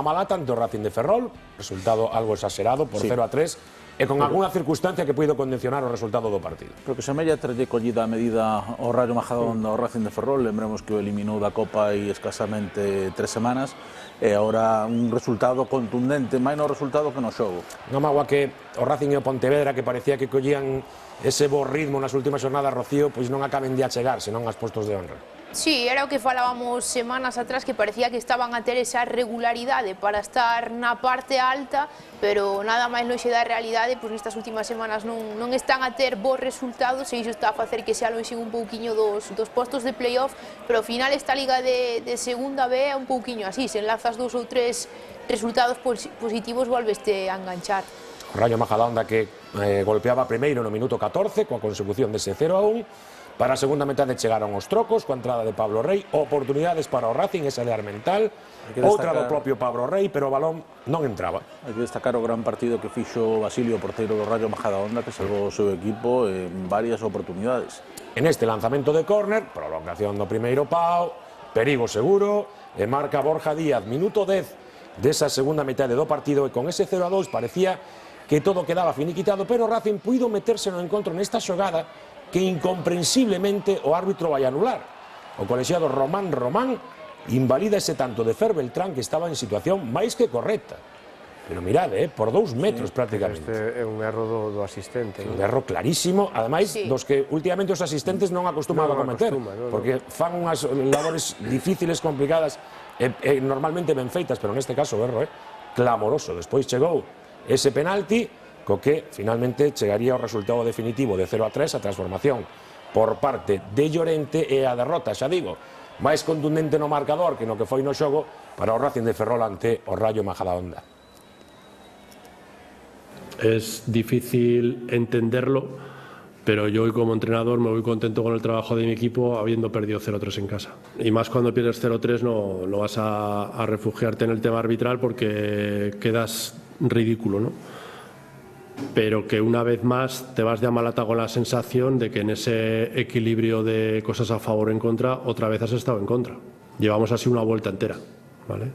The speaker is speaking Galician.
Mala tanto Racing de Ferrol, resultado algo exagerado por 0-3, e con algunha circunstancia que puido condicionar o resultado do partido. Pero que semella terlle collida a medida o Rayo Majadahonda ao Racing de Ferrol, lembremos que o eliminou da Copa hai escasamente 3 semanas, e agora un resultado contundente, máis no resultado que no xogo. Non magua que o Racing e o Pontevedra, que parecía que collían ese bo ritmo nas últimas jornadas, Rocío, pois non acaben de achegar, senón aos postos de honra. Sí, era o que falábamos semanas atrás, que parecía que estaban a ter esa regularidade para estar na parte alta, pero nada máis lonxe da realidade, pois nestas últimas semanas non están a ter bons resultados, e iso está a facer que se alonxen un pouquiño dos postos de playoff, pero ao final esta liga de segunda B é un pouquiño así, se enlazas 2 ou 3 resultados positivos volveste a enganchar. O Rayo Majadahonda que golpeaba primeiro no minuto 14 coa consecución dese 0-1. Para a segunda metade chegaron os trocos, coa entrada de Pablo Rey, oportunidades para o Racing, esa de Armental, outra do propio Pablo Rey, pero o balón non entraba. Hai que destacar o gran partido que fixo Basilio, o porteiro do Rayo Majadahonda, que salvou o seu equipo en varias oportunidades. En este lanzamento de córner, prolongación do primeiro pau, perigo seguro, e marca Borja Díaz, minuto 10 desa segunda metade do partido, e con ese 0-2 parecía que todo quedaba finiquitado, pero o Racing puido meterse no encontro nesta xogada que incomprensiblemente o árbitro vai anular. O colexiado Román invalida ese tanto de Fer Beltrán, que estaba en situación máis que correcta. Pero mirade, por 2 metros prácticamente. Este é un erro do asistente. Un erro clarísimo, ademais dos que últimamente os asistentes non acostuman a cometer, porque fan unhas labores difíciles, complicadas, e normalmente ben feitas, pero neste caso o erro é clamoroso. Despois chegou ese penalti, co que finalmente chegaría o resultado definitivo de 0-3, a transformación por parte de Llorente e a derrota, xa digo, máis contundente no marcador que no que foi no xogo para o Racing de Ferrol ante o Rayo Majadahonda. Es difícil entenderlo, pero yo hoy como entrenador me voy contento con el trabajo de mi equipo habiendo perdido 0-3 en casa. Y más cuando pierdes 0-3 no vas a refugiarte en el tema arbitral porque quedas ridículo, ¿no? Pero que una vez más te vas de Amalata con la sensación de que en ese equilibrio de cosas a favor o en contra, otra vez has estado en contra. Llevamos así una vuelta entera, ¿vale?